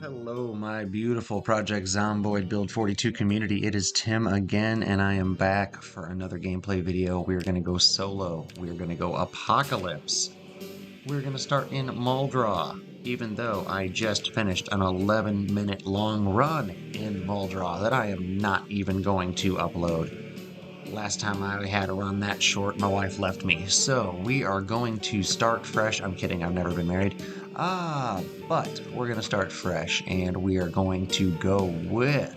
Hello, my beautiful Project Zomboid Build 42 community. It is Tim again, and I am back for another gameplay video. We're going to go solo. We're going to go Apocalypse. We're going to start in Muldraugh, even though I just finished an 11-minute long run in Muldraugh that I am not even going to upload. Last time I had a run that short, my wife left me. So we are going to start fresh. I'm kidding, I've never been married. But we're going to start fresh and we are going to go with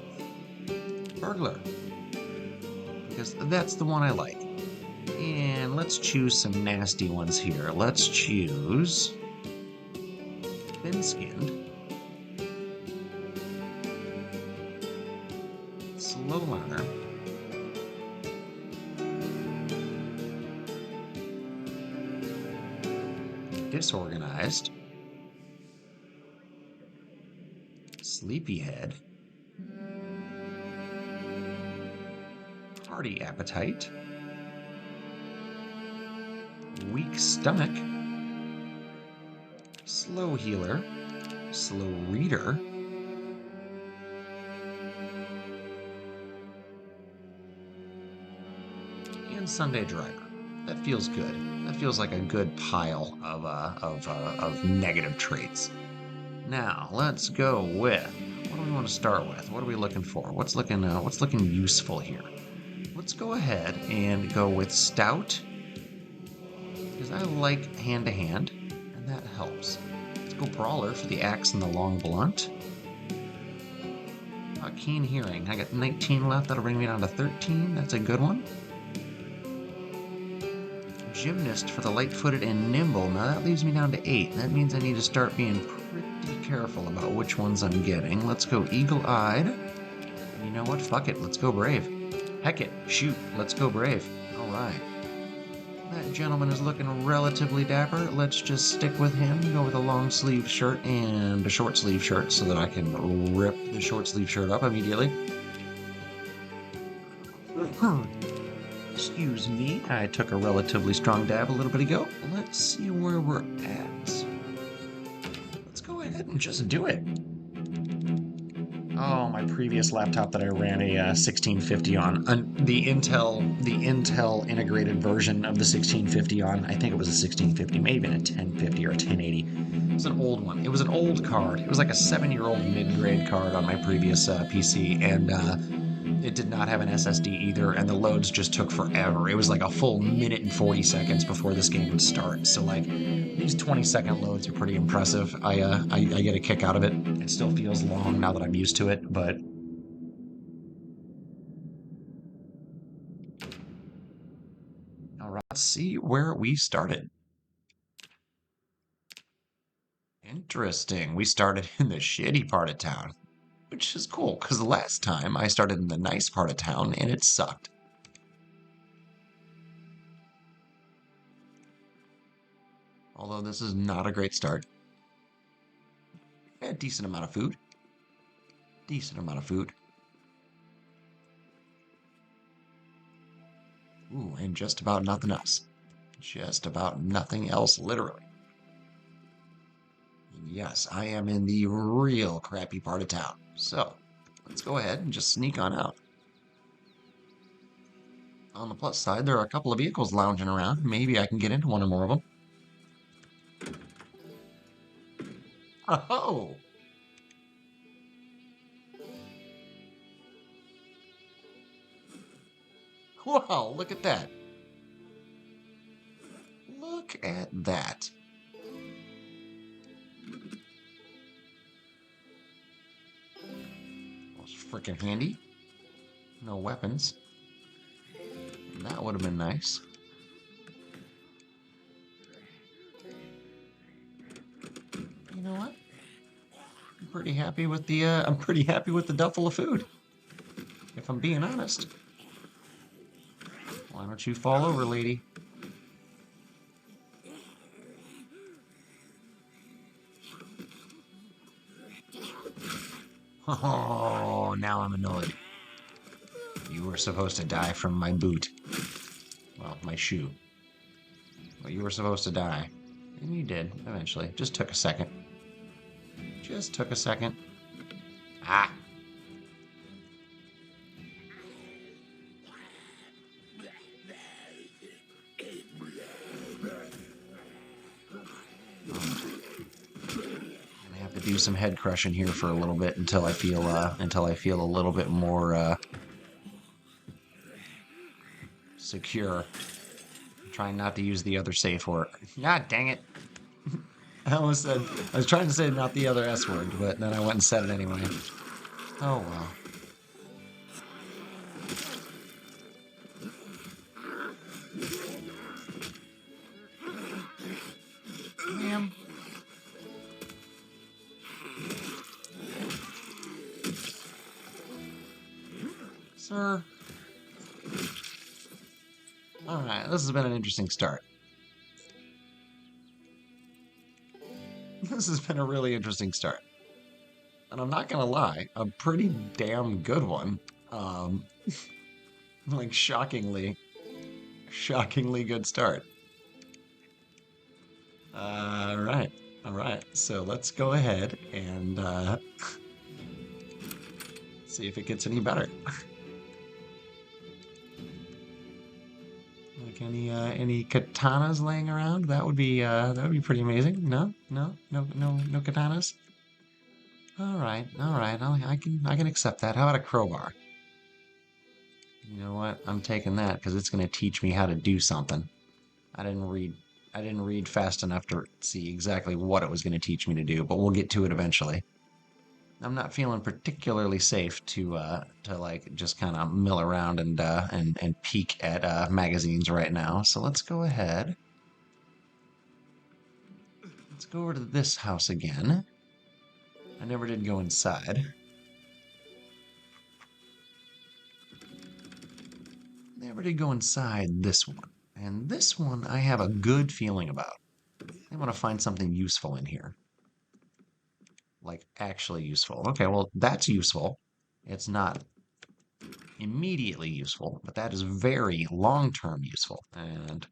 Burglar. Because that's the one I like. And let's choose some nasty ones here. Let's choose Thin-Skinned, Slow Learner, Disorganized, Sleepyhead, Hearty Appetite, Weak Stomach, Slow Healer, Slow Reader, and Sunday Driver. That feels good. That feels like a good pile of negative traits. Now let's go with what do we want to start with? What are we looking for? What's looking useful here? Let's go ahead and go with Stout because I like hand to hand, and that helps. Let's go Brawler for the axe and the long blunt. Keen Hearing. I got 19 left. That'll bring me down to 13. That's a good one. Gymnast for the light-footed and nimble. Now that leaves me down to 8. That means I need to start being pretty careful about which ones I'm getting. Let's go Eagle-Eyed. And you know what? Fuck it. Let's go Brave. Heck it. Shoot. Let's go Brave. All right. That gentleman is looking relatively dapper. Let's just stick with him. Go with a long sleeve shirt and a short sleeve shirt so that I can rip the short sleeve shirt up immediately. Excuse me, I took a relatively strong dab a little bit ago. Let's see where we're at. Let's go ahead and just do it. Oh, my previous laptop that I ran a 1650 on, the Intel integrated version of the 1650 on, I think it was a 1650, maybe a 1050 or a 1080. It was an old one. It was an old card. It was like a 7-year-old mid-grade card on my previous PC, and it did not have an SSD either, and the loads just took forever. It was like a full minute and 40 seconds before this game would start. So like, these 20-second loads are pretty impressive. I get a kick out of it. It still feels long now that I'm used to it, but all right, let's see where we started. Interesting. We started in the shitty part of town, which is cool because the last time I started in the nice part of town and it sucked. Although this is not a great start. A decent amount of food. Decent amount of food. Ooh, and just about nothing else. Just about nothing else, literally. Yes, I am in the real crappy part of town. So, let's go ahead and just sneak on out. On the plus side, there are a couple of vehicles lounging around. Maybe I can get into one or more of them. Oh! Wow, look at that. Look at that. That was freaking handy. No weapons. That would have been nice. You know what? I'm pretty happy with the duffel of food. If I'm being honest. Why don't you fall over, lady? Oh, now I'm annoyed. You were supposed to die from my boot. Well, my shoe. But you were supposed to die. And you did, eventually. Just took a second. Just took a second. Ah. I have to do some head crushing here for a little bit until I feel a little bit more secure. I'm trying not to use the other safe word. God dang it. I almost said I was trying to say not the other S word, but then I went and said it anyway. Oh well. Ma'am. Sir. Alright, this has been an interesting start. This has been a really interesting start. And I'm not gonna lie, a pretty damn good one. Um, like shockingly good start. Alright, alright. So let's go ahead and see if it gets any better. Like any katanas laying around? That would be pretty amazing. No, no, no, no, no katanas. All right, all right. I can accept that. How about a crowbar? You know what? I'm taking that because it's going to teach me how to do something. I didn't read I didn't read fast enough to see exactly what it was going to teach me to do, but we'll get to it eventually. I'm not feeling particularly safe to like just kind of mill around and peek at magazines right now. So let's go ahead. Let's go over to this house again. I never did go inside. Never did go inside this one. And this one I have a good feeling about. I want to find something useful in here. Like actually useful. Okay, well, that's useful. It's not immediately useful, but that is very long-term useful. And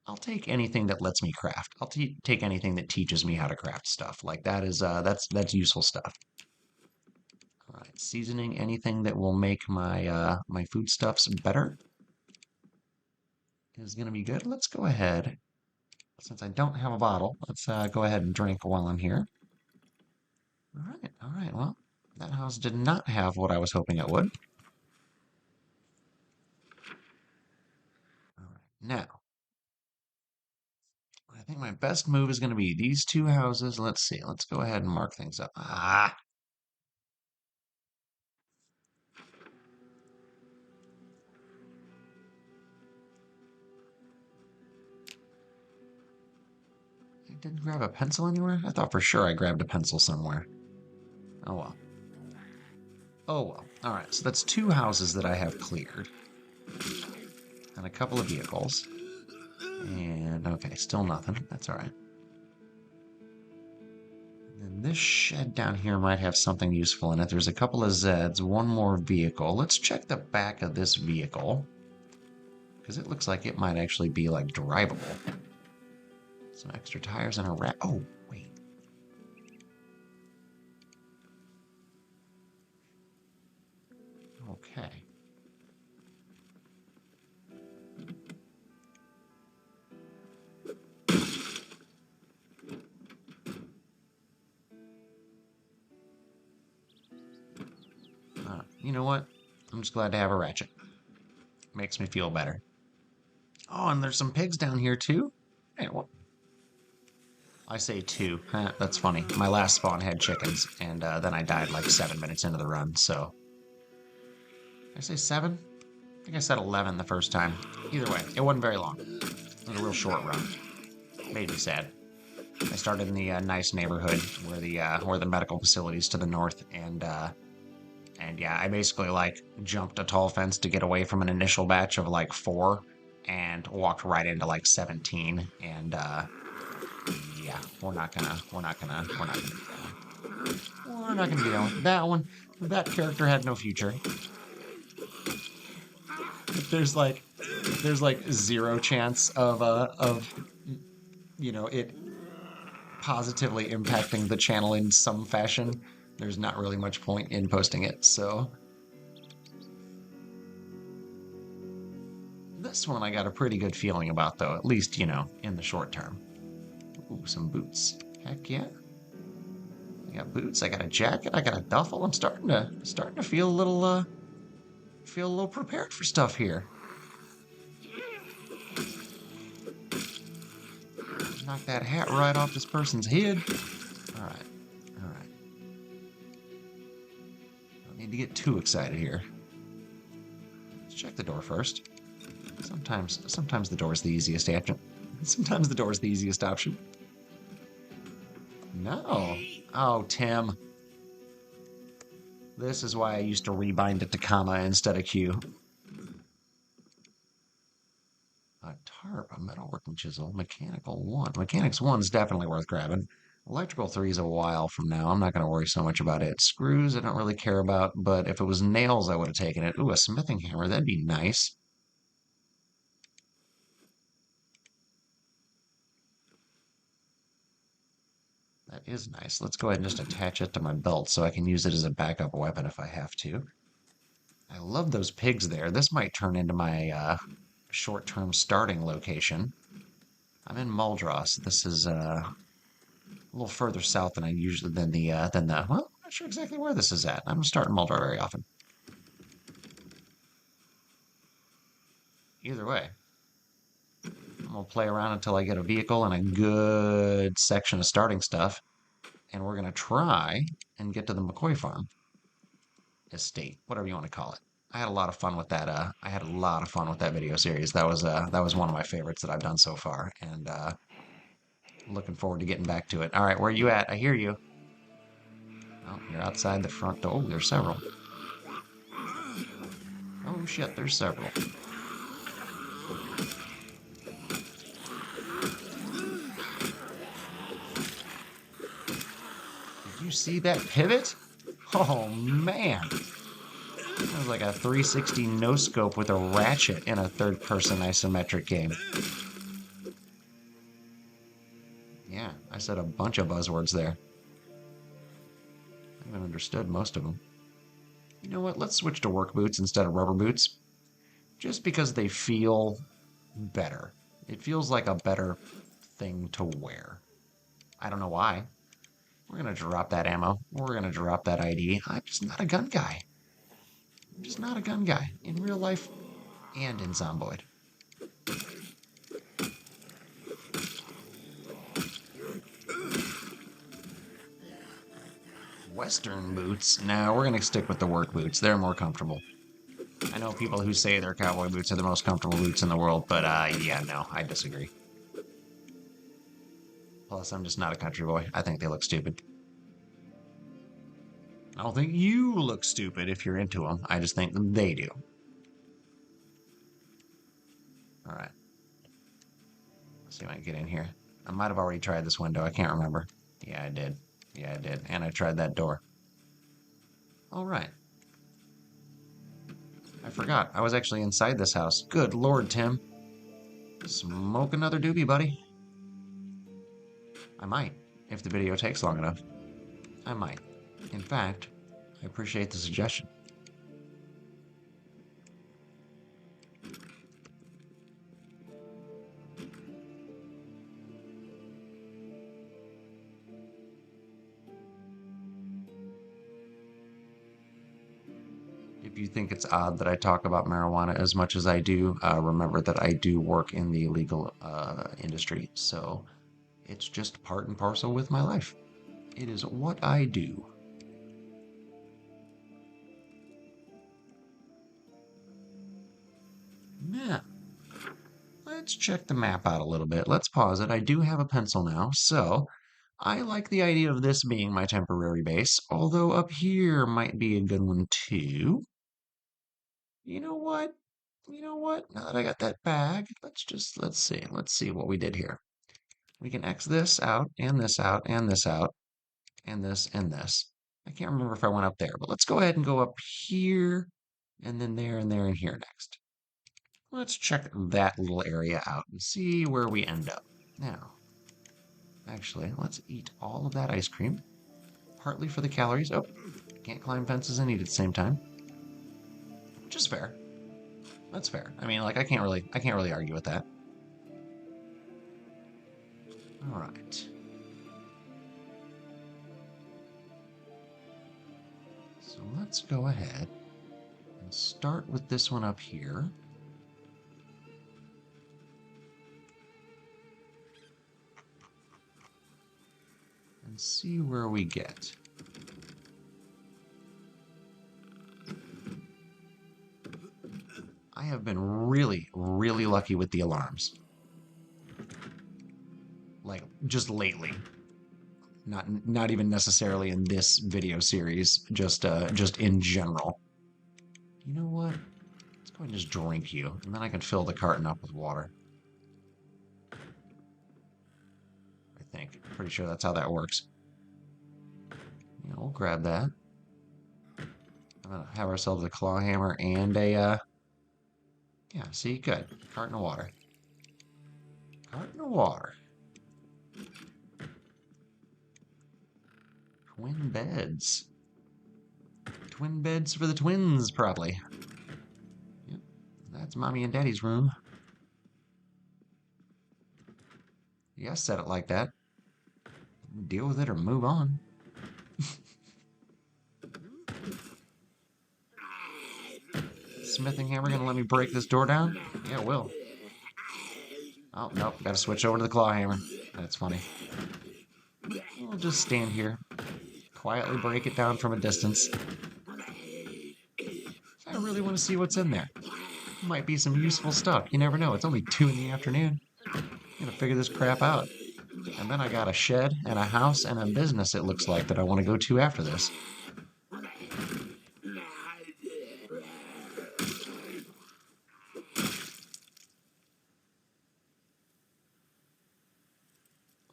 I'll take anything that lets me craft. I'll take anything that teaches me how to craft stuff. Like that is that's useful stuff. All right, seasoning anything that will make my foodstuffs better is going to be good. Let's go ahead. Since I don't have a bottle, let's go ahead and drink while I'm here. All right, all right. Well, that house did not have what I was hoping it would. All right, now I think my best move is going to be these two houses. Let's see. Let's go ahead and mark things up. Ah, I didn't grab a pencil anywhere? I thought for sure I grabbed a pencil somewhere. Oh well. Oh well. All right, so that's two houses that I have cleared. And a couple of vehicles. And okay, still nothing. That's all right. And this shed down here might have something useful in it. There's a couple of Zeds, one more vehicle. Let's check the back of this vehicle. Because it looks like it might actually be, like, drivable. Some extra tires and a wrap. Oh, wait. Okay. You know what? I'm just glad to have a ratchet. Makes me feel better. Oh, and there's some pigs down here, too? Hey, what? I say two. That's funny. My last spawn had chickens, and then I died like 7 minutes into the run, so... Did I say 7? I think I said 11 the first time. Either way, it wasn't very long. It was a real short run. Made me sad. I started in the nice neighborhood where the medical facilities to the north, and yeah, I basically like jumped a tall fence to get away from an initial batch of like 4, and walked right into like 17, and yeah, we're not gonna do that one. That character had no future. There's like zero chance of you know it positively impacting the channel in some fashion. there's not really much point in posting it. So this one I got a pretty good feeling about, though, at least, you know, in the short term. Ooh, some boots. Heck yeah. I got boots, I got a jacket, I got a duffel. I'm starting to feel a little prepared for stuff here. Knock that hat right off this person's head. All right. All right. Don't need to get too excited here. Let's check the door first. Sometimes the door is the easiest option. Sometimes the door is the easiest option. No. Oh, Tim. This is why I used to rebind it to comma instead of Q. A tarp, a metalworking chisel, mechanical 1. Mechanics 1's definitely worth grabbing. Electrical 3 is a while from now. I'm not going to worry so much about it. Screws, I don't really care about, but if it was nails, I would have taken it. Ooh, a smithing hammer, that'd be nice. That is nice. Let's go ahead and just attach it to my belt so I can use it as a backup weapon if I have to. I love those pigs there. This might turn into my short-term starting location. I'm in Muldraugh, so this is a little further south than I usually well, I'm not sure exactly where this is at. I don't start in Muldraugh very often. Either way, I'm gonna play around until I get a vehicle and a good section of starting stuff, and we're gonna try and get to the McCoy farm estate, whatever you want to call it. I had a lot of fun with that. I had a lot of fun with that video series. That was one of my favorites that I've done so far, and looking forward to getting back to it. All right, where are you at? I hear you. Oh, you're outside the front door. Oh, there's several. Oh shit, there's several. Did you see that pivot? Oh man. That was like a 360 no-scope with a ratchet in a third-person isometric game. Yeah, I said a bunch of buzzwords there. I haven't understood most of them. You know what? Let's switch to work boots instead of rubber boots. Just because they feel better. It feels like a better thing to wear. I don't know why. We're going to drop that ammo. We're going to drop that ID. I'm just not a gun guy. I'm just not a gun guy. In real life and in Zomboid. Western boots? No, we're going to stick with the work boots. They're more comfortable. I know people who say their cowboy boots are the most comfortable boots in the world, but yeah, no, I disagree. Plus, I'm just not a country boy. I think they look stupid. I don't think you look stupid if you're into them. I just think they do. All right. Let's see if I can get in here. I might have already tried this window. I can't remember. Yeah, I did. Yeah, I did. And I tried that door. All right. I forgot. I was actually inside this house. Good Lord, Tim. Smoke another doobie, buddy. I might, if the video takes long enough. I might. In fact, I appreciate the suggestion. If you think it's odd that I talk about marijuana as much as I do, remember that I do work in the legal industry, so it's just part and parcel with my life. It is what I do. Now, let's check the map out a little bit. Let's pause it. I do have a pencil now, so I like the idea of this being my temporary base, although up here might be a good one too. You know what? You know what? Now that I got that bag, let's see what we did here. We can X this out, and this out, and this out, and this, and this. I can't remember if I went up there, but let's go ahead and go up here, and then there, and there, and here next. Let's check that little area out and see where we end up. Now, actually, let's eat all of that ice cream. Partly for the calories. Oh, can't climb fences and eat at the same time. Which is fair. That's fair. I mean, like, I can't really argue with that. All right. So let's go ahead and start with this one up here. And see where we get. I have been really, really lucky with the alarms. Like, just lately. Not even necessarily in this video series, just in general. You know what? Let's go ahead and just drink you, and then I can fill the carton up with water. I think. Pretty sure that's how that works. Yeah, we'll grab that. I'm gonna have ourselves a claw hammer and a yeah, see, good. Carton of water. Carton of water. Twin beds. Twin beds for the twins, probably. Yep, that's Mommy and Daddy's room. You guys said it like that. Deal with it or move on. Smithing hammer gonna let me break this door down? Yeah, it will. Oh, nope, gotta switch over to the claw hammer. That's funny. We'll just stand here. Quietly break it down from a distance. I really want to see what's in there. Might be some useful stuff. You never know. It's only 2 in the afternoon. I'm gonna figure this crap out. And then I got a shed and a house and a business, it looks like, that I want to go to after this.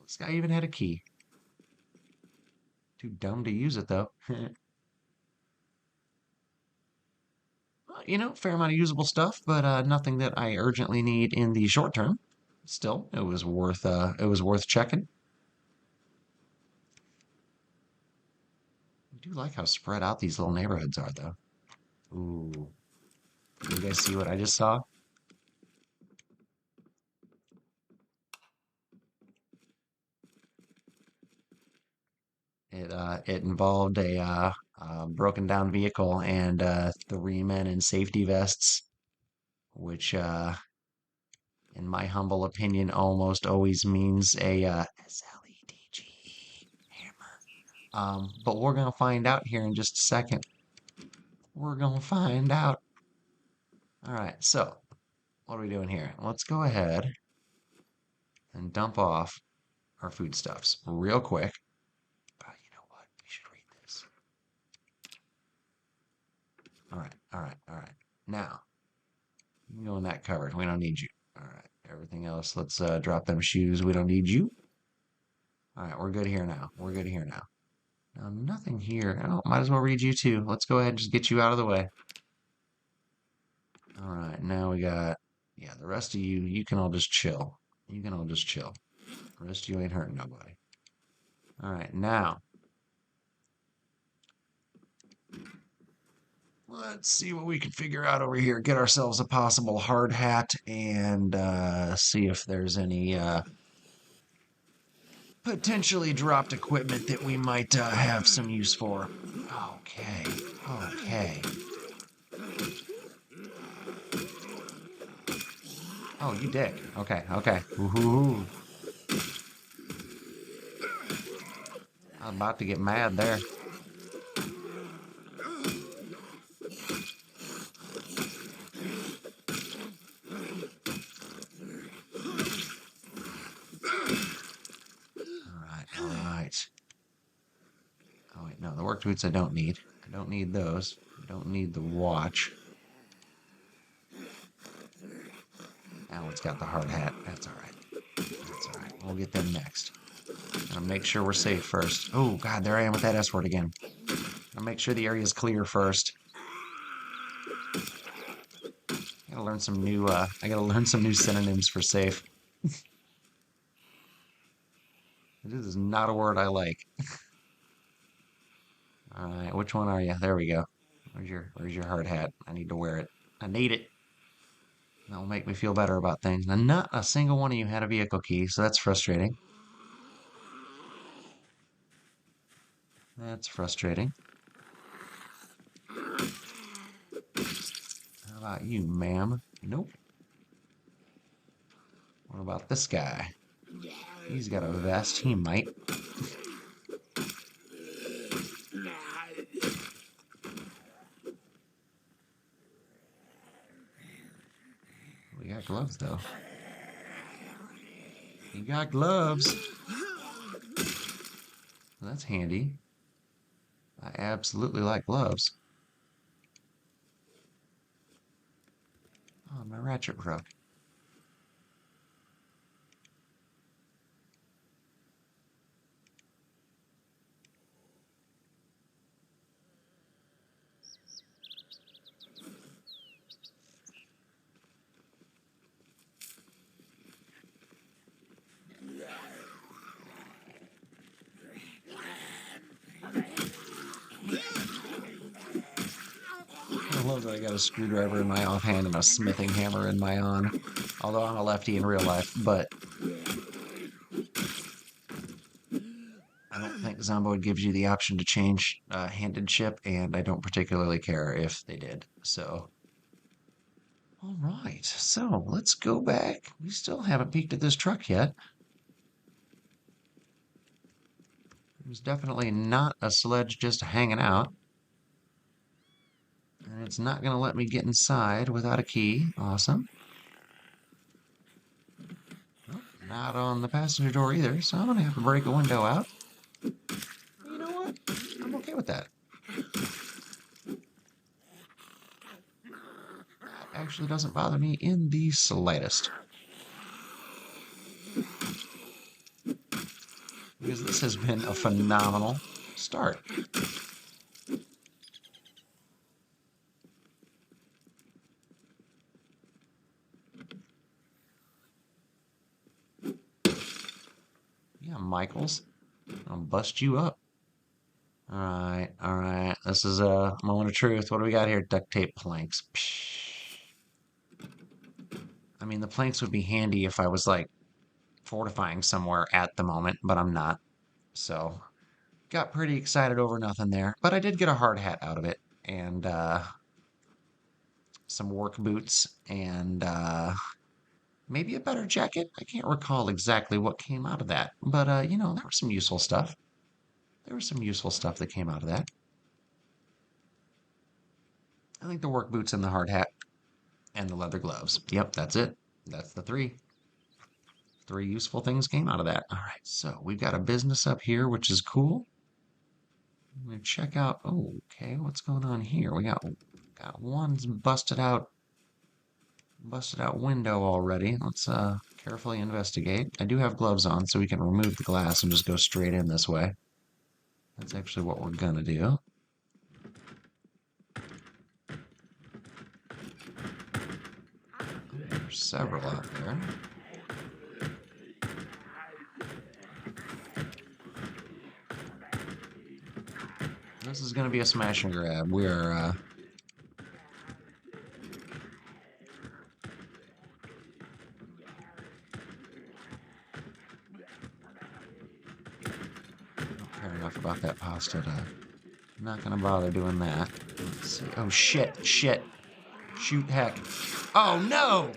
This guy even had a key. Too dumb to use it, though. You know, fair amount of usable stuff, but nothing that I urgently need in the short term. Still, it was worth checking. I do like how spread out these little neighborhoods are, though. Ooh. You guys see what I just saw? It involved a broken down vehicle and 3 men in safety vests, which, in my humble opinion, almost always means a SLEDG hammer. But we're gonna find out here in just a second. We're gonna find out. All right, so what are we doing here? Let's go ahead and dump off our foodstuffs real quick. You know what? We should read this. All right, all right, all right. Now, you go in that cupboard. We don't need you. All right. Everything else, let's drop them shoes. We don't need you. All right, we're good here now. We're good here now. Now, nothing here. Oh, might as well read you too. Let's go ahead and just get you out of the way. All right, now we got, yeah, the rest of you, you can all just chill. You can all just chill. The rest of you ain't hurting nobody. All right, now, let's see what we can figure out over here. Get ourselves a possible hard hat and see if there's any potentially dropped equipment that we might have some use for. Okay, okay. Oh, you dick. Okay, okay. Woohoo. I'm about to get mad there. Alright. Oh, wait, no, the work boots I don't need. I don't need those. I don't need the watch. Now it's got the hard hat. That's alright. That's alright. We'll get them next. I'll make sure we're safe first. Oh, God, there I am with that S word again. I'll make sure the area is clear first. I gotta learn some new synonyms for safe. This is not a word I like. All right, which one are you? There we go. Where's your hard hat? I need to wear it. I need it. That'll make me feel better about things. And not a single one of you had a vehicle key, so that's frustrating. That's frustrating. How about you, ma'am? Nope. What about this guy? He's got a vest. He might. We got gloves, though. He got gloves. That's handy. I absolutely like gloves. Oh, my ratchet crook. I love that I got a screwdriver in my offhand and a smithing hammer in my on. Although I'm a lefty in real life, but I don't think Zomboid gives you the option to change handed ship, and I don't particularly care if they did. So, all right. So let's go back. We still haven't peeked at this truck yet. It was definitely not a sledge just hanging out. And it's not going to let me get inside without a key. Awesome. Well, not on the passenger door either, so I'm going to have to break a window out. You know what? I'm okay with that. That actually doesn't bother me in the slightest. Because this has been a phenomenal start. Yeah, Michaels, I'll bust you up. All right, all right. This is a moment of truth. What do we got here? Duct tape planks. Psh. I mean, the planks would be handy if I was like fortifying somewhere at the moment, but I'm not. So, got pretty excited over nothing there. But I did get a hard hat out of it and some work boots and maybe a better jacket. I can't recall exactly what came out of that, but there was some useful stuff. There was some useful stuff that came out of that. I think the work boots and the hard hat and the leather gloves. Yep, that's it. That's the three. Three useful things came out of that. All right, so we've got a business up here, which is cool. I'm gonna check out. Oh, okay, what's going on here? We got one busted out window already. Let's carefully investigate. I do have gloves on, so we can remove the glass and just go straight in this way. That's actually what we're gonna do. There's several out there. This is gonna be a smash and grab. We're don't care enough about that pasta to. I'm not gonna bother doing that. Let's see. Oh shit! Shit! Shoot! Heck! Oh no!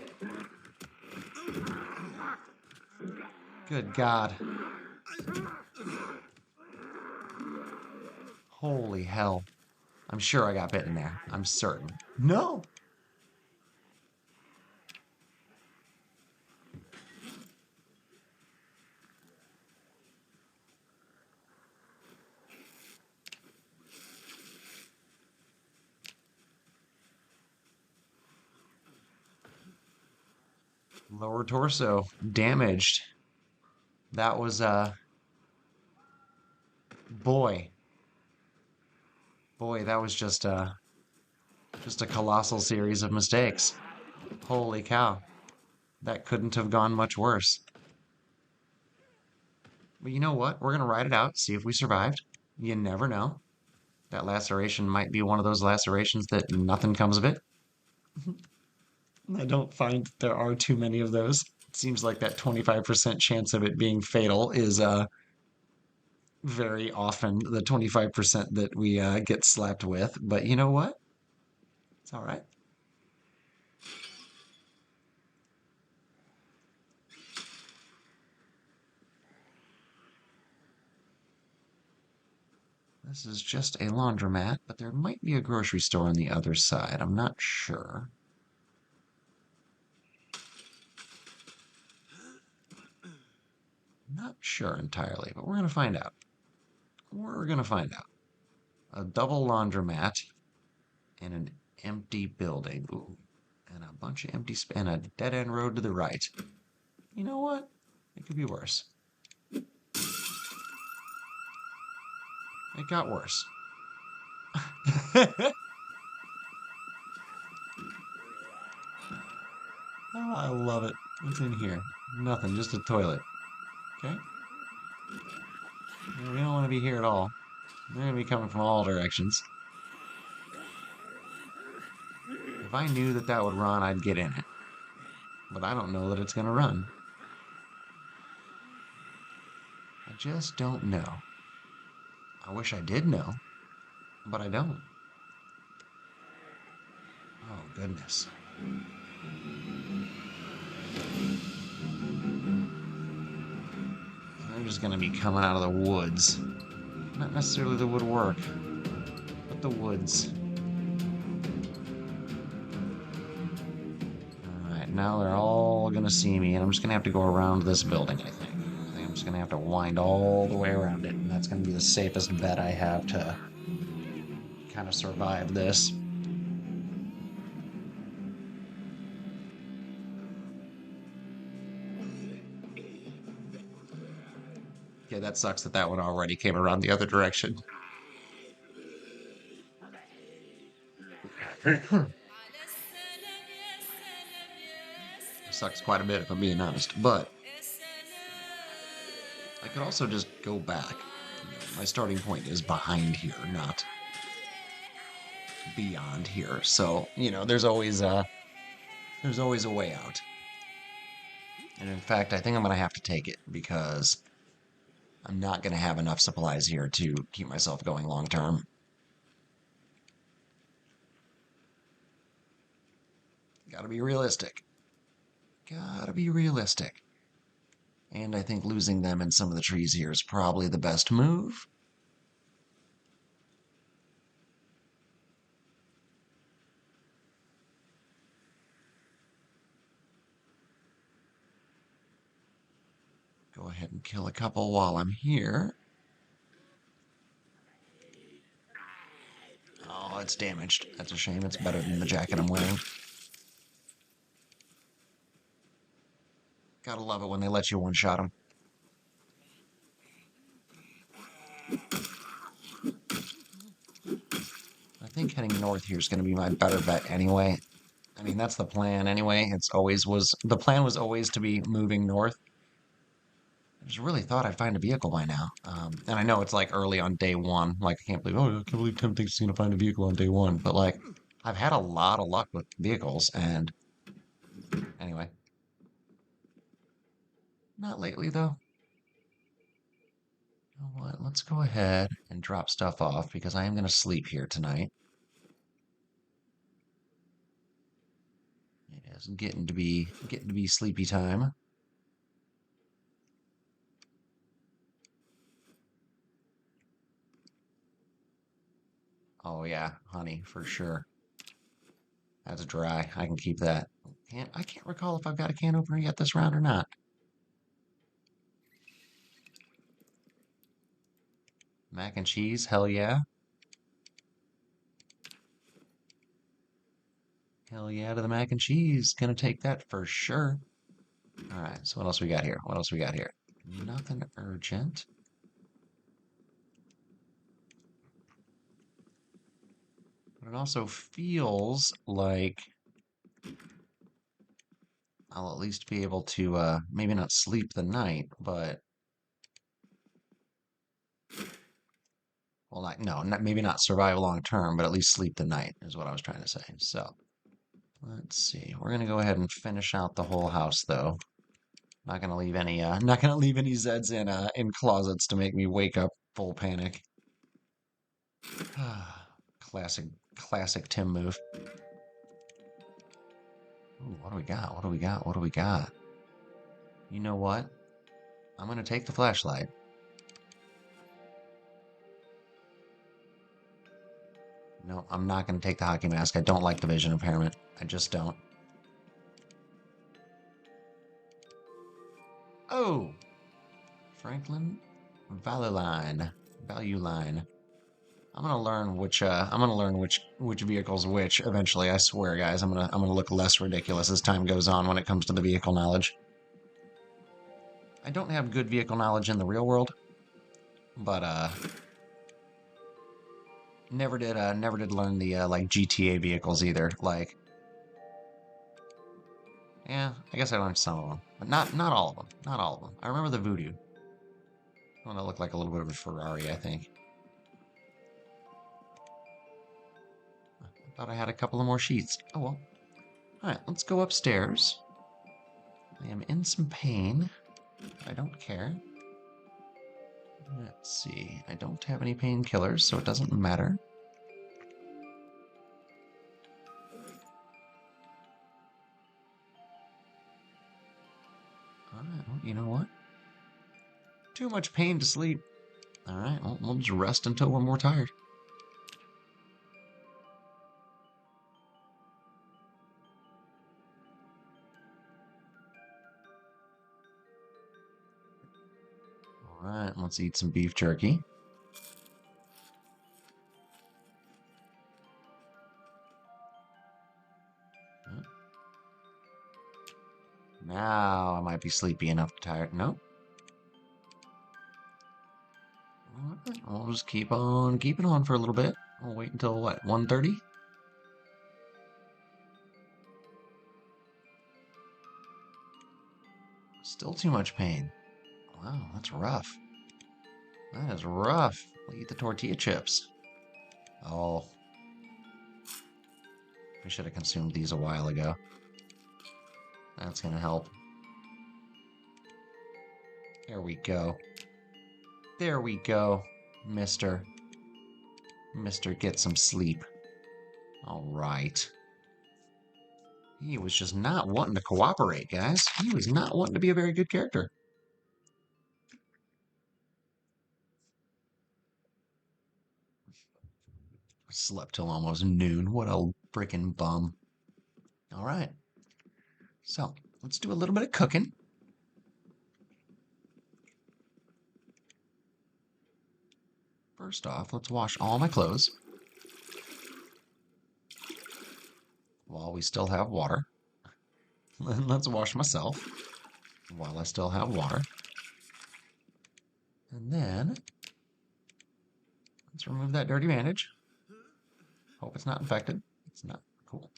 Good God! Holy hell! I'm sure I got bitten there. I'm certain. No! Lower torso damaged. That was boy. Boy, that was just a colossal series of mistakes. Holy cow. That couldn't have gone much worse. But you know what? We're gonna ride it out, see if we survived. You never know. That laceration might be one of those lacerations that nothing comes of it. I don't find there are too many of those. It seems like that 25% chance of it being fatal is very often the 25% that we get slapped with. But you know what? It's all right. This is just a laundromat, but there might be a grocery store on the other side. I'm not sure. Not sure entirely, but we're going to find out. We're going to find out. A double laundromat in an empty building. Ooh, and a bunch of empty and a dead end road to the right. You know what? It could be worse. It got worse. Oh, I love it. What's in here? Nothing, just a toilet. Okay. We don't want to be here at all. They're going to be coming from all directions. If I knew that that would run, I'd get in it. But I don't know that it's going to run. I just don't know. I wish I did know, but I don't. Oh, goodness. They're just going to be coming out of the woods. Not necessarily the woodwork, but the woods. Alright, now they're all going to see me, and I'm just going to have to go around this building, I think. I'm just going to have to wind all the way around it, and that's going to be the safest bet I have to kind of survive this. Okay, that sucks that that one already came around the other direction. Sucks quite a bit if I'm being honest, but I could also just go back. My starting point is behind here, not beyond here. So, there's always a way out. And in fact, I think I'm going to have to take it because I'm not going to have enough supplies here to keep myself going long term. Gotta be realistic. Gotta be realistic. And I think losing them in some of the trees here is probably the best move. Go ahead and kill a couple while I'm here. Oh, it's damaged. That's a shame. It's better than the jacket I'm wearing. Gotta love it when they let you one-shot them. I think heading north here is going to be my better bet anyway. I mean, that's the plan anyway. The plan was always to be moving north. I just really thought I'd find a vehicle by now. And I know it's like early on day one. Like, I can't believe Tim thinks he's going to find a vehicle on day one. But like, I've had a lot of luck with vehicles and anyway. Not lately though. You know what? Let's go ahead and drop stuff off because I am going to sleep here tonight. It is getting to be sleepy time. Oh yeah, honey, for sure. That's dry. I can keep that. I can't recall if I've got a can opener yet this round or not. Mac and cheese, hell yeah. Hell yeah to the mac and cheese. Gonna take that for sure. Alright, so what else we got here? What else we got here? Nothing urgent. But it also feels like I'll at least be able to maybe not sleep the night, but Well, no, maybe not survive long term, but at least sleep the night is what I was trying to say. So let's see. We're gonna go ahead and finish out the whole house, though. Not gonna leave any not gonna leave any Zeds in closets to make me wake up full panic. Classic classic Tim move. Ooh, what do we got? What do we got? What do we got? You know what? I'm gonna take the flashlight. No, I'm not gonna take the hockey mask. I don't like the vision impairment. I just don't. Oh! Franklin Value Line. Value Line. I'm gonna learn which vehicle's which eventually, I swear, guys. I'm gonna look less ridiculous as time goes on when it comes to the vehicle knowledge. I don't have good vehicle knowledge in the real world, but never did learn the like GTA vehicles either. Like, yeah, I guess I learned some of them, but not all of them. Not all of them. I remember the Voodoo. One that looked like a little bit of a Ferrari, I think. I thought I had a couple of more sheets. Oh well. Alright, let's go upstairs. I am in some pain. I don't care. Let's see. I don't have any painkillers, so it doesn't matter. Alright, well, you know what? Too much pain to sleep. Alright, well, we'll just rest until we're more tired. Alright, let's eat some beef jerky. Now I might be sleepy enough to tired. Nope. Alright, we'll just keep on keeping on for a little bit. We'll wait until what, 1:30? Still too much pain. Wow, that's rough. That is rough. We'll eat the tortilla chips. Oh, we should have consumed these a while ago. That's gonna help. There we go. There we go, mister. Mister, get some sleep. All right. He was just not wanting to cooperate, guys. He was not wanting to be a very good character. Slept till almost noon. What a freaking bum. All right. So, let's do a little bit of cooking. First off, let's wash all my clothes while we still have water. Then let's wash myself while I still have water. And then let's remove that dirty bandage. Hope it's not infected. It's not. Cool.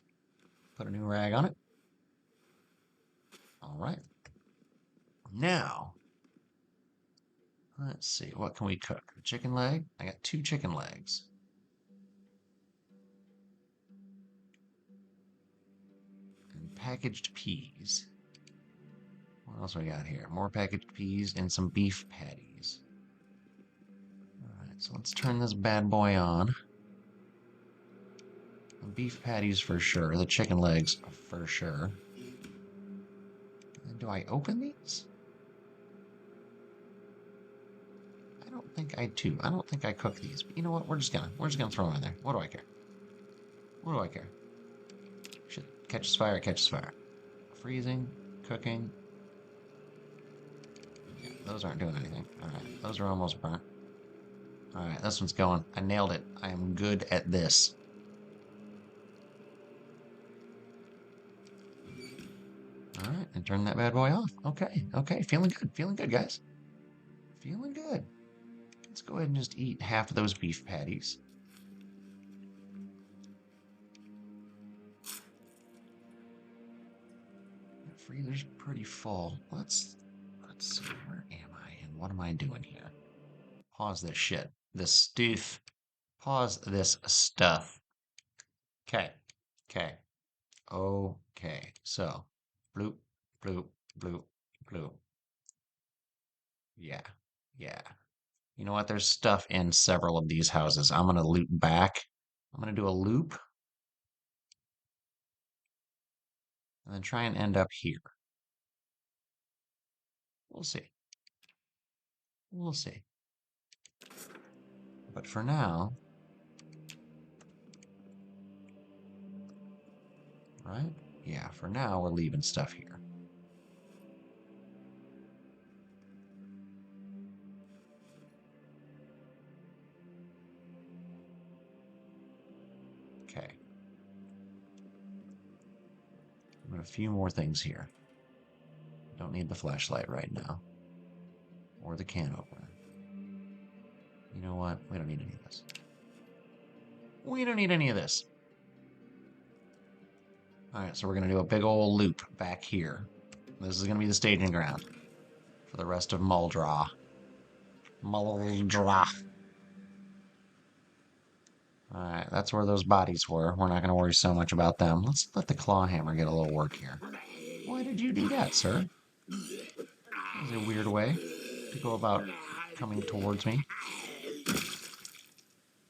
Put a new rag on it. All right. Now, let's see. What can we cook? Chicken leg? I got 2 chicken legs. And packaged peas. What else we got here? More packaged peas and some beef patties. All right, so let's turn this bad boy on. The beef patties for sure. The chicken legs for sure. And do I open these? I don't think I do. I don't think I cook these. But you know what? We're just gonna throw them in there. What do I care? What do I care? Shit, catches fire, catches fire. Freezing, cooking. Yeah, those aren't doing anything. All right, those are almost burnt. All right, this one's going. I nailed it. I am good at this. All right, and turn that bad boy off. Okay, okay, feeling good, guys. Feeling good. Let's go ahead and just eat half of those beef patties. The freezer's pretty full. Let's see, where am I and what am I doing here? Pause this shit. This stuff. Pause this stuff. Okay. Okay. Okay. So, bloop, bloop, bloop, bloop. Yeah. Yeah. You know what? There's stuff in several of these houses. I'm going to loop back. I'm going to do a loop and then try and end up here. We'll see. We'll see. But for now, right? Yeah, for now, we're leaving stuff here. Okay. And a few more things here. Don't need the flashlight right now. Or the can opener. You know what? We don't need any of this. We don't need any of this. Alright, so we're going to do a big old loop back here. This is going to be the staging ground for the rest of Muldraugh. Muldraugh. Alright, that's where those bodies were. We're not going to worry so much about them. Let's let the claw hammer get a little work here. Why did you do that, sir? That was a weird way to go about coming towards me.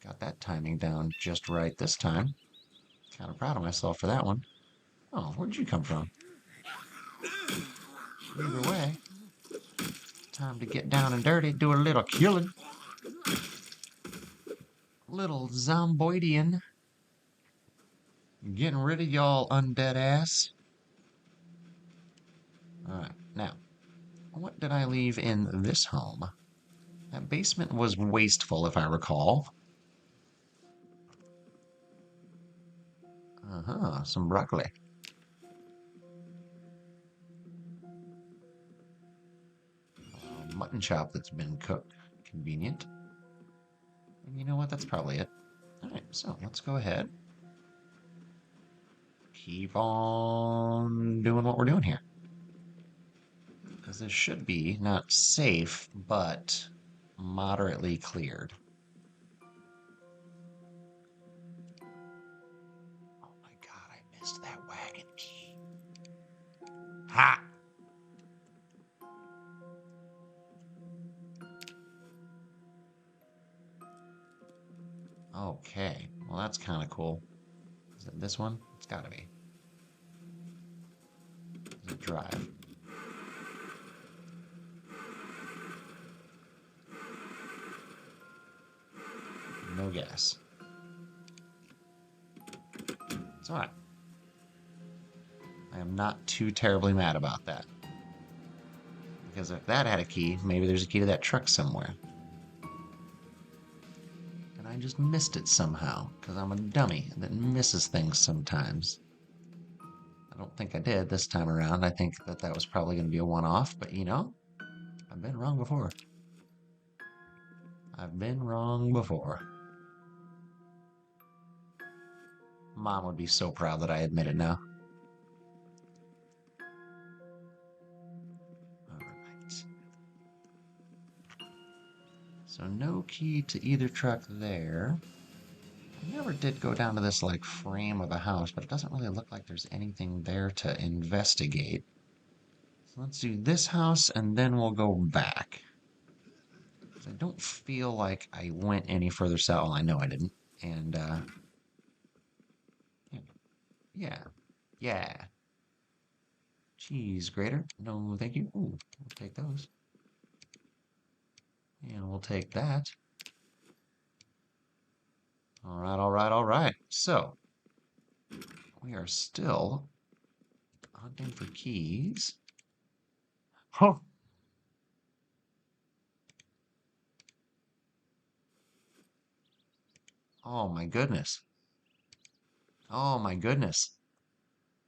Got that timing down just right this time. Kind of proud of myself for that one. Oh, where'd you come from? Either way, time to get down and dirty, do a little killing. Little zomboidian. Getting rid of y'all undead ass. Alright, now, what did I leave in this home? That basement was wasteful, if I recall. Some broccoli. Mutton chop that's been cooked. Convenient. And you know what? That's probably it. Alright, so let's go ahead. Keep on doing what we're doing here. Because this should be not safe, but moderately cleared. Oh my god, I missed that wagon key. Ha! Okay, well that's kind of cool. Is it this one? It's gotta be. Is it drive? No gas. It's alright. I am not too terribly mad about that. Because if that had a key, maybe there's a key to that truck somewhere. And I just missed it somehow, because I'm a dummy that misses things sometimes. I don't think I did this time around. I think that that was probably going to be a one-off, but you know, I've been wrong before. I've been wrong before. Mom would be so proud that I admit it now. Alright. So no key to either truck there. I never did go down to this, like, frame of the house, but it doesn't really look like there's anything there to investigate. So let's do this house, and then we'll go back. I don't feel like I went any further south. Well, I know I didn't. And, yeah. Yeah. Cheese grater. No, thank you. Ooh, we'll take those. And we'll take that. All right, all right, all right. So, we are still hunting for keys. Huh. Oh my goodness. Oh my goodness.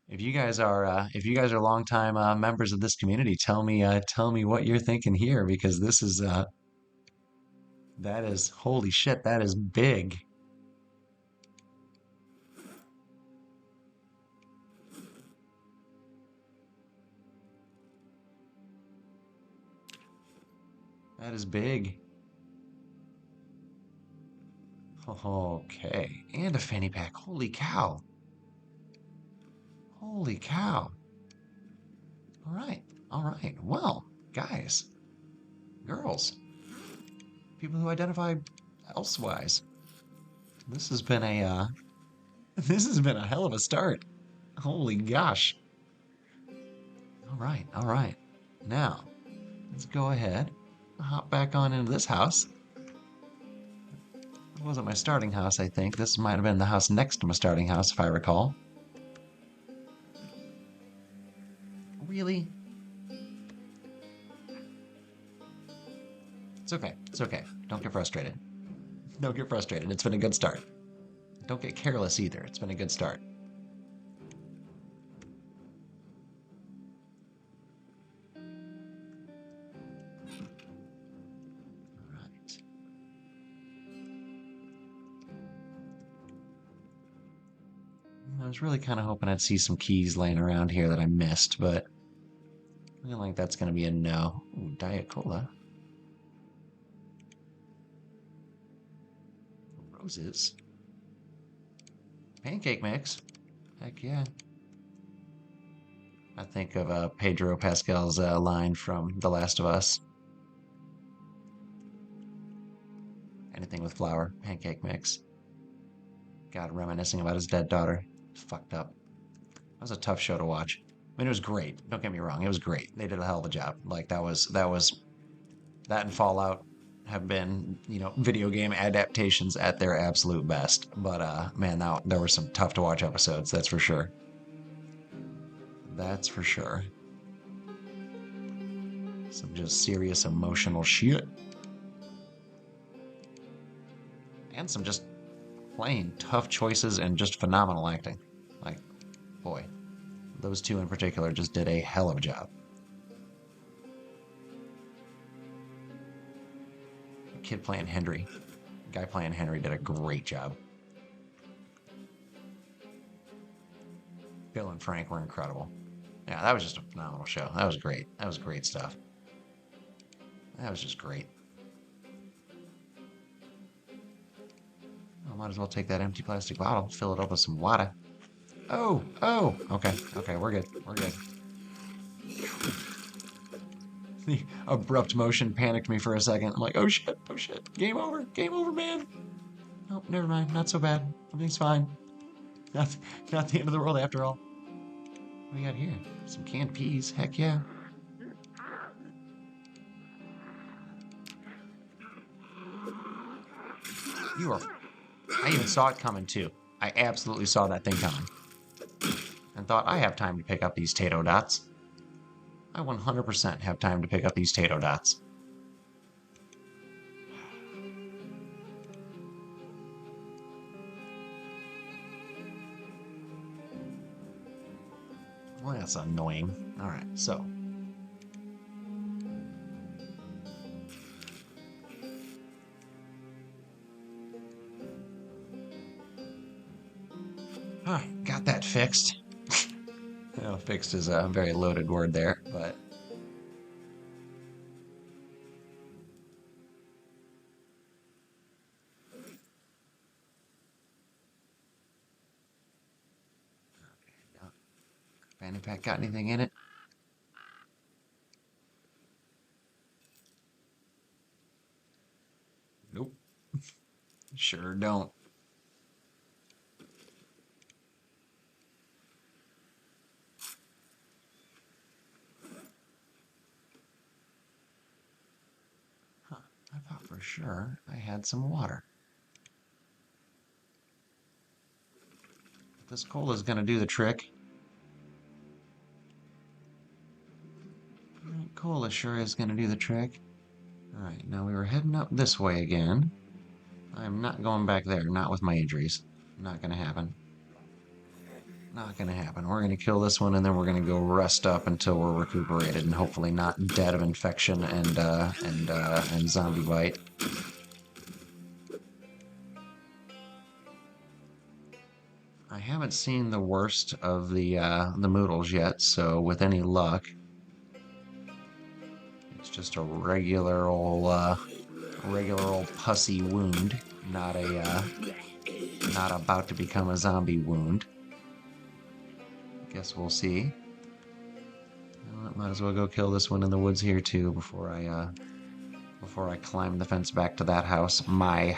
If you guys are longtime members of this community, tell me what you're thinking here, because this is that is, holy shit, that is big. That is big. Okay, and a fanny pack. Holy cow. Holy cow. All right, all right. Well, guys, girls, people who identify elsewise, this has been a this has been a hell of a start. Holy gosh. All right, all right. Now, let's go ahead, hop back on into this house. It wasn't my starting house, I think. This might have been the house next to my starting house, if I recall. Really? It's okay. It's okay. Don't get frustrated. Don't get frustrated. It's been a good start. Don't get careless either. It's been a good start. All right. I was really kind of hoping I'd see some keys laying around here that I missed, but I feel like that's going to be a no. Ooh, Diet Cola. Roses. Pancake mix. Heck yeah. I think of Pedro Pascal's line from The Last of Us. Anything with flour, pancake mix. God, reminiscing about his dead daughter. Fucked up. That was a tough show to watch. I mean, it was great. Don't get me wrong. It was great. They did a hell of a job. Like that and Fallout have been, video game adaptations at their absolute best. But man, there were some tough to watch episodes. That's for sure. That's for sure. Some just serious emotional shit. And some just plain tough choices and just phenomenal acting. Like, boy, those two in particular just did a hell of a job. The kid playing Henry, the guy playing Henry did a great job. Bill and Frank were incredible. Yeah, that was just a phenomenal show. That was great. That was great stuff. That was just great. I might as well take that empty plastic bottle, fill it up with some water. Oh, okay, we're good, we're good. The abrupt motion panicked me for a second. I'm like, oh shit, game over, man. Oh, never mind, not so bad. Everything's fine. Not the end of the world after all. What do we got here? Some canned peas, heck yeah. I even saw it coming too. I absolutely saw that thing coming. And thought, I have time to pick up these tato dots. I 100% have time to pick up these tato dots. Well, that's annoying. Alright, so. Alright, got that fixed. Well, fixed is a very loaded word there, but... Fanny pack got anything in it? Nope. Sure don't. Huh. I thought for sure I had some water. This cola's gonna do the trick. Cola sure is gonna do the trick. Alright, now we were heading up this way again. I'm not going back there, not with my injuries. Not gonna happen. Not gonna happen. We're gonna kill this one and then we're gonna go rest up until we're recuperated and hopefully not dead of infection and zombie bite. I haven't seen the worst of the Moodles yet, so with any luck, it's just a regular old pussy wound, not a not about to become a zombie wound. Guess we'll see. Might as well go kill this one in the woods here too before I climb the fence back to that house, my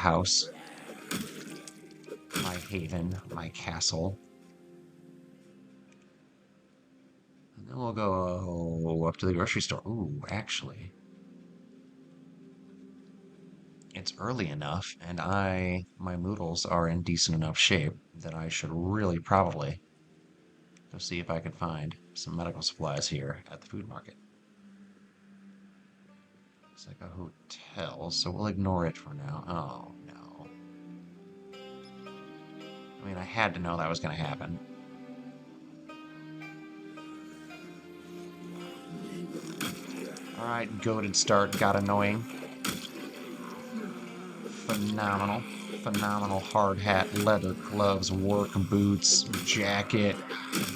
haven, my castle. And then we'll go up to the grocery store. Ooh, actually, it's early enough, and my noodles are in decent enough shape that I should really probably go see if I can find some medical supplies here at the food market. It's like a hotel, so we'll ignore it for now. Oh, no. I mean, I had to know that was going to happen. Alright, goated start, got annoying. Phenomenal. Phenomenal hard hat, leather gloves, work boots, jacket,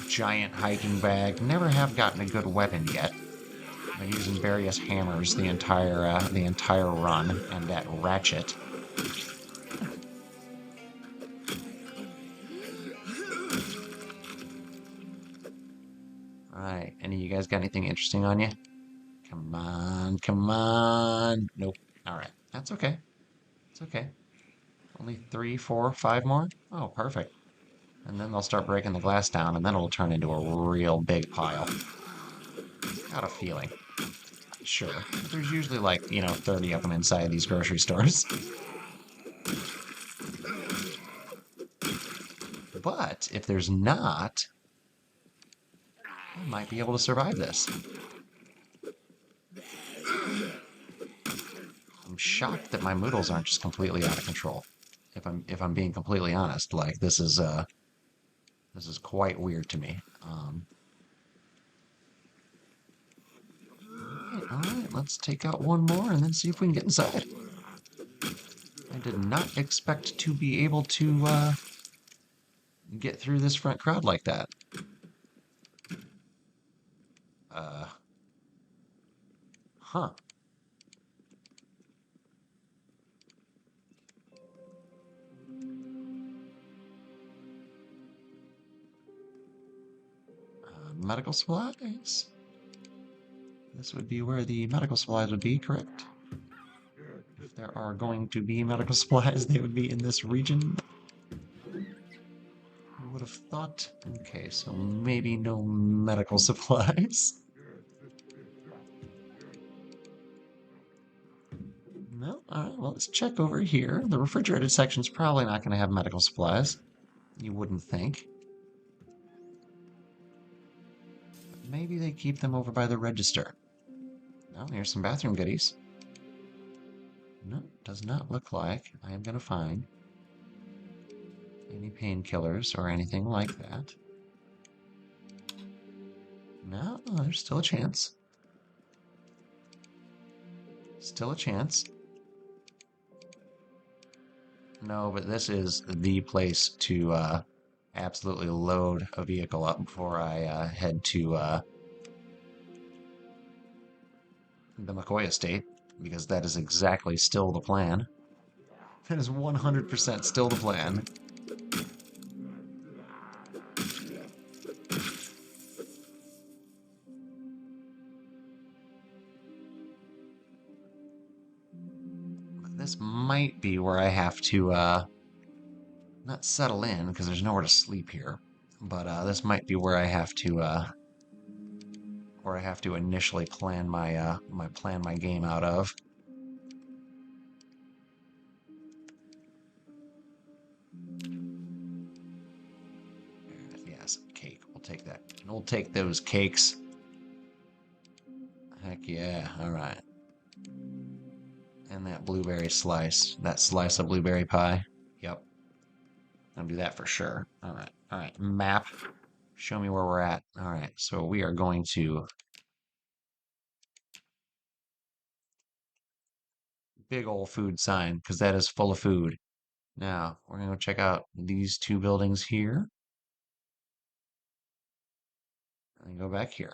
giant hiking bag. Never have gotten a good weapon yet. I've been using various hammers the entire run, and that ratchet. Alright, any of you guys got anything interesting on you? Come on, come on. Nope. Alright, that's okay. It's okay. Only 3, 4, 5 more? Oh, perfect. And then they'll start breaking the glass down, and then it'll turn into a real big pile. Got a feeling. Sure. There's usually like, 30 of them inside these grocery stores. But if there's not, I might be able to survive this. I'm shocked that my noodles aren't just completely out of control. If I'm being completely honest, like this is quite weird to me. All right, let's take out one more and then see if we can get inside. I did not expect to be able to get through this front crowd like that. Uh, huh. Medical supplies? This would be where the medical supplies would be, correct? If there are going to be medical supplies, they would be in this region. I would have thought. Okay, so maybe no medical supplies. No? Alright, well, let's check over here. The refrigerated section's probably not going to have medical supplies. You wouldn't think. Maybe they keep them over by the register. Oh, here's some bathroom goodies. No, does not look like I am going to find any painkillers or anything like that. No, there's still a chance. Still a chance. No, but this is the place to absolutely load a vehicle up before I head to the McCoy Estate, because that is exactly still the plan. That is 100% still the plan. This might be where I have to not settle in, because there's nowhere to sleep here, but this might be where I have to initially plan my game out of. Yes, cake. We'll take that. We'll take those cakes. Heck yeah. All right. And that blueberry slice. That slice of blueberry pie. Yep. I'll do that for sure. All right. All right. Map. Show me where we're at. All right. So we are going to big old food sign because that is full of food. Now we're going to check out these two buildings here and go back here.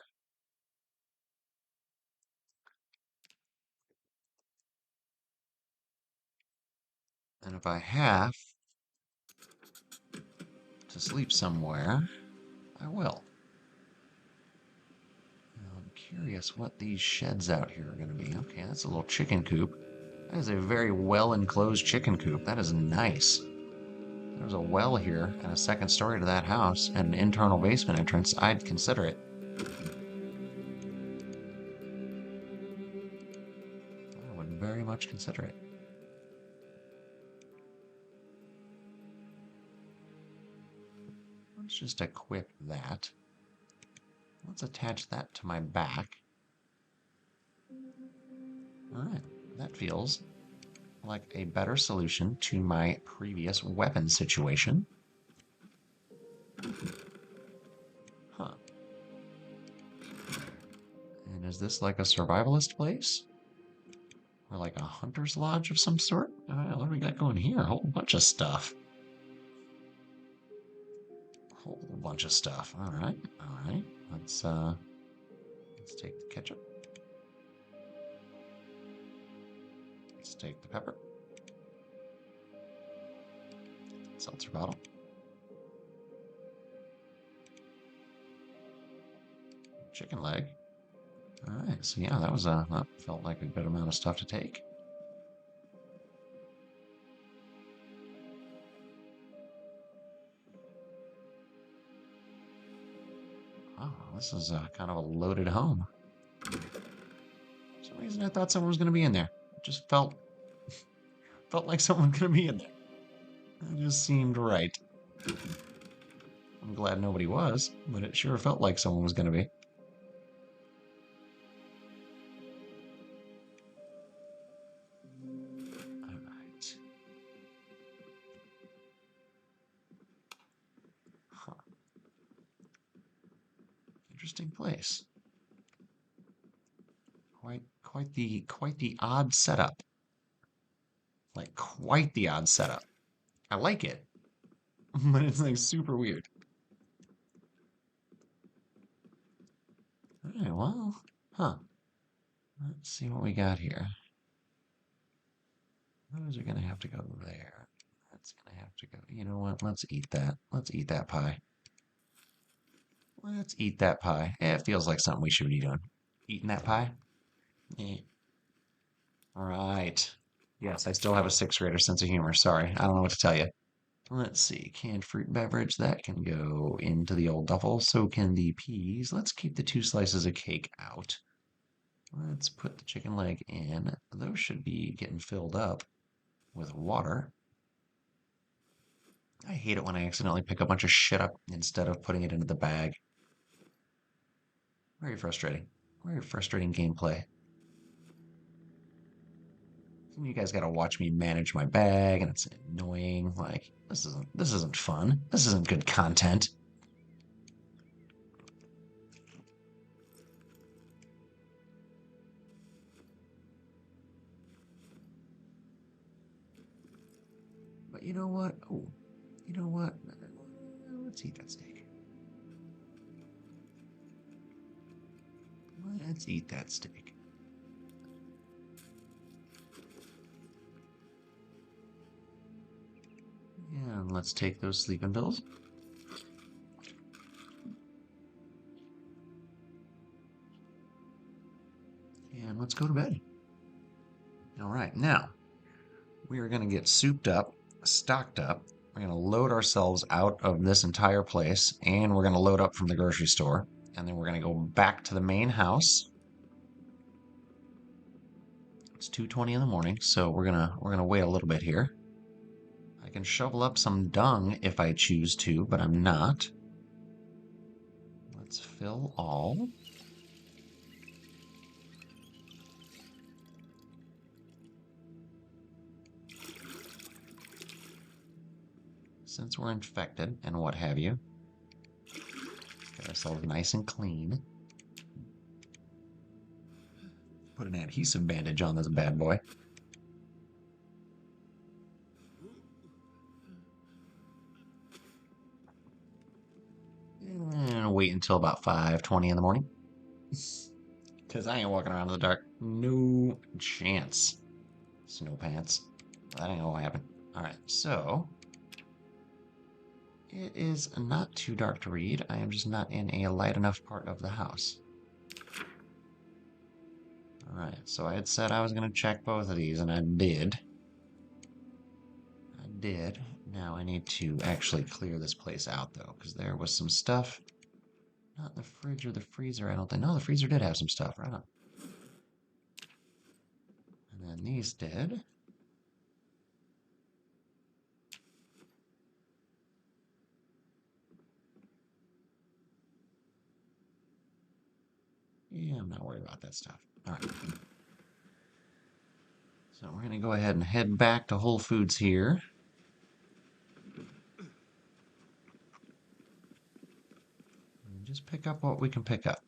And if I have to sleep somewhere, I will. Now, I'm curious what these sheds out here are going to be. Okay, that's a little chicken coop. That is a very well enclosed chicken coop. That is nice. There's a well here and a second story to that house and an internal basement entrance. I'd consider it. I would very much consider it. Let's just equip that. Let's attach that to my back. Alright, that feels like a better solution to my previous weapon situation. Huh. And is this like a survivalist place? Or like a hunter's lodge of some sort? What do we got going here? A whole bunch of stuff. A whole bunch of stuff. Alright, alright. Let's take the ketchup. Let's take the pepper. Seltzer bottle. Chicken leg. Alright, so yeah, that felt like a good amount of stuff to take. Oh, this is kind of a loaded home. For some reason I thought someone was going to be in there. It just felt like someone was going to be in there. It just seemed right. I'm glad nobody was, but it sure felt like someone was going to be. Alright. Huh. Interesting place. Quite the odd setup. Like quite the odd setup. I like it, but it's like super weird. Alright, well, huh. Let's see what we got here. Those are gonna have to go there. That's gonna have to go. You know what? Let's eat that. Let's eat that pie. Let's eat that pie. It feels like something we should be doing. Eating that pie? Yeah. All right. Yes, I still have a sixth grader sense of humor. Sorry, I don't know what to tell you. Let's see. Canned fruit beverage. That can go into the old duffel. So can the peas. Let's keep the 2 slices of cake out. Let's put the chicken leg in. Those should be getting filled up with water. I hate it when I accidentally pick a bunch of shit up instead of putting it into the bag. Very frustrating. Very frustrating gameplay. You guys gotta watch me manage my bag, and it's annoying. Like, this isn't fun. This isn't good content. But you know what? Oh, you know what? Let's eat that steak. Let's eat that steak. And let's take those sleeping pills. And let's go to bed. All right, now we are going to get souped up, stocked up. We're going to load ourselves out of this entire place, and we're going to load up from the grocery store. And then we're going to go back to the main house. It's 2:20 in the morning, so we're gonna wait a little bit here. I can shovel up some dung if I choose to, but I'm not. Let's fill all. Since we're infected and what have you, get ourselves nice and clean. Put an adhesive bandage on this bad boy. And wait until about 5:20 in the morning. Because I ain't walking around in the dark. No chance. Snow pants. That ain't gonna happen. All right, so it is not too dark to read. I am just not in a light enough part of the house. All right, so I had said I was going to check both of these, and I did. I did. Now I need to actually clear this place out, though, because there was some stuff. Not in the fridge or the freezer, I don't think. No, the freezer did have some stuff, right on. And then these did. Yeah, I'm not worried about that stuff. All right. So we're going to go ahead and head back to Whole Foods here. And just pick up what we can pick up.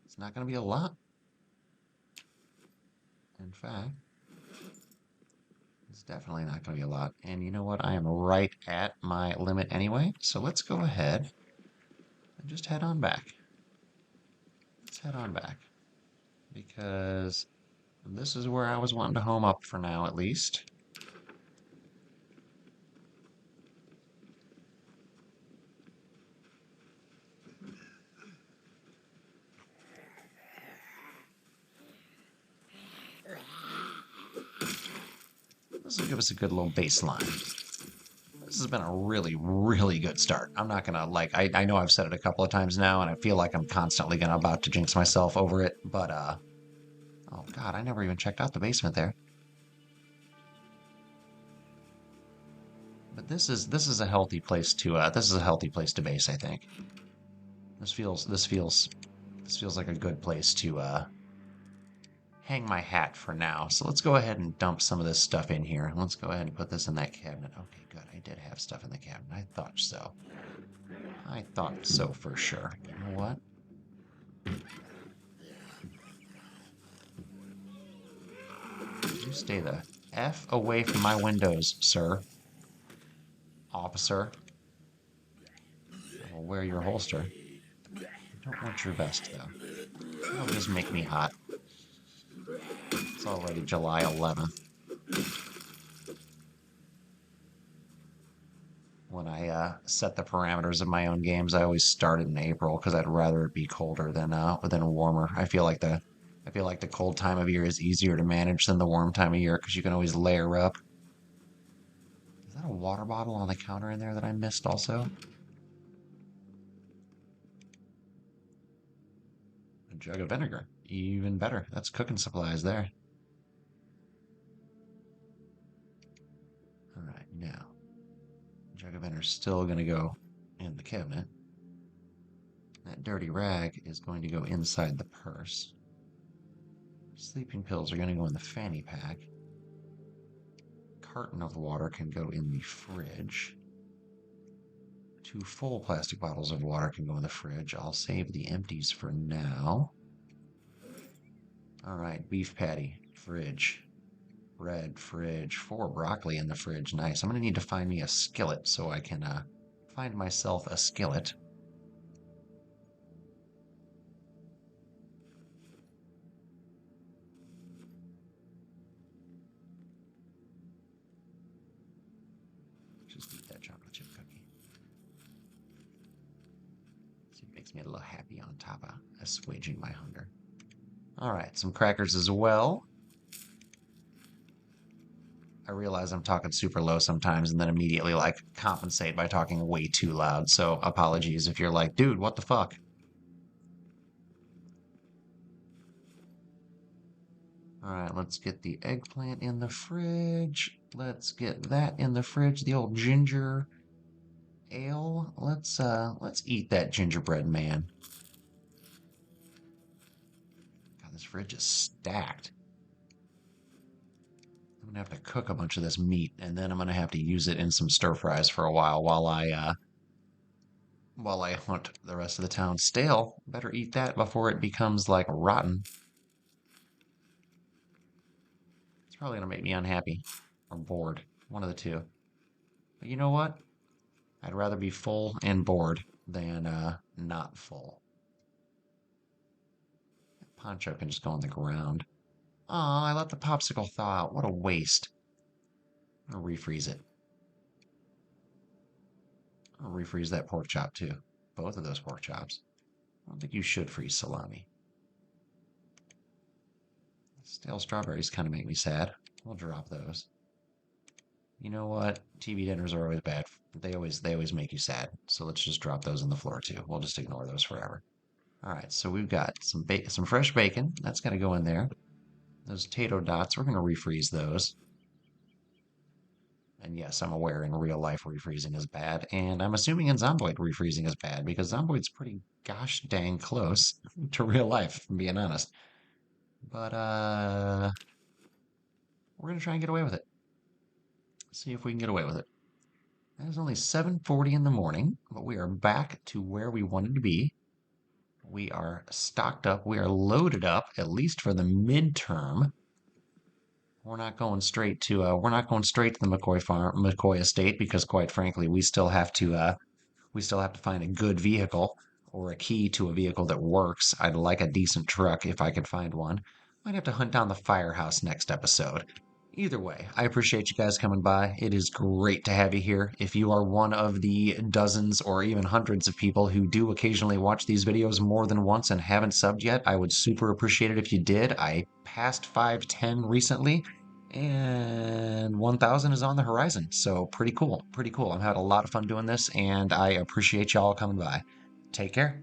It's not going to be a lot. In fact, it's definitely not going to be a lot. And you know what? I am right at my limit anyway. So let's go ahead and just head on back. Let's head on back. Because this is where I was wanting to home up for now, at least. This will give us a good little baseline. This has been a really, really good start. I'm not gonna I know I've said it a couple of times now, and I feel like I'm constantly gonna about to jinx myself over it, but oh god, I never even checked out the basement there. But this is a healthy place to base, I think. This feels like a good place to hang my hat for now. So let's go ahead and dump some of this stuff in here. Let's go ahead and put this in that cabinet. Okay, good. I did have stuff in the cabinet. I thought so. I thought so for sure. You know what? You stay the F away from my windows, sir. Officer. I will wear your holster. I don't want your vest, though. That'll just make me hot. It's already July 11th. When I set the parameters of my own games, I always start it in April because I'd rather it be colder than warmer. I feel like the cold time of year is easier to manage than the warm time of year because you can always layer up. Is that a water bottle on the counter in there that I missed also? A jug of vinegar. Even better. That's cooking supplies there. All right, now. Jug of vinegar is still going to go in the cabinet. That dirty rag is going to go inside the purse. Sleeping pills are going to go in the fanny pack. Carton of water can go in the fridge. 2 full plastic bottles of water can go in the fridge. I'll save the empties for now. All right, beef patty, fridge. Bread, fridge. 4 broccoli in the fridge. Nice. I'm going to need to find me a skillet so I can find myself a skillet. Just eat that chocolate chip cookie. See, it makes me a little happy on top of assuaging my hunger. All right, some crackers as well. I realize I'm talking super low sometimes and then immediately like compensate by talking way too loud. So apologies if you're like, dude, what the fuck? All right, let's get the eggplant in the fridge. Let's get that in the fridge. The old ginger ale. Let's eat that gingerbread man. God, this fridge is stacked. I'm gonna have to cook a bunch of this meat, and then I'm gonna have to use it in some stir fries for a while I hunt the rest of the town. Stale. Better eat that before it becomes like rotten. It's probably gonna make me unhappy or bored. One of the two. But you know what? I'd rather be full and bored than not full. Poncho can just go on the ground. Aw, I let the popsicle thaw out. What a waste. I'll refreeze it. I'll refreeze that pork chop too. Both of those pork chops. I don't think you should freeze salami. Stale strawberries kind of make me sad. We'll drop those. You know what? TV dinners are always bad. They always make you sad. So let's just drop those on the floor too. We'll just ignore those forever. All right, so we've got some fresh bacon. That's gonna go in there. Those potato dots, we're gonna refreeze those. And yes, I'm aware in real life refreezing is bad, and I'm assuming in Zomboid refreezing is bad because Zomboid's pretty gosh dang close to real life, if I'm being honest. But we're gonna try and get away with it. See if we can get away with it. It is only 7:40 in the morning, but we are back to where we wanted to be. We are stocked up. We are loaded up, at least for the midterm. We're not going straight to the McCoy Estate because, quite frankly, we still have to find a good vehicle or a key to a vehicle that works. I'd like a decent truck if I could find one. Might have to hunt down the firehouse next episode. Either way, I appreciate you guys coming by. It is great to have you here. If you are one of the dozens or even hundreds of people who do occasionally watch these videos more than once and haven't subbed yet, I would super appreciate it if you did. I passed 510 recently, and 1000 is on the horizon. So pretty cool, pretty cool. I'm having a lot of fun doing this, and I appreciate y'all coming by. Take care.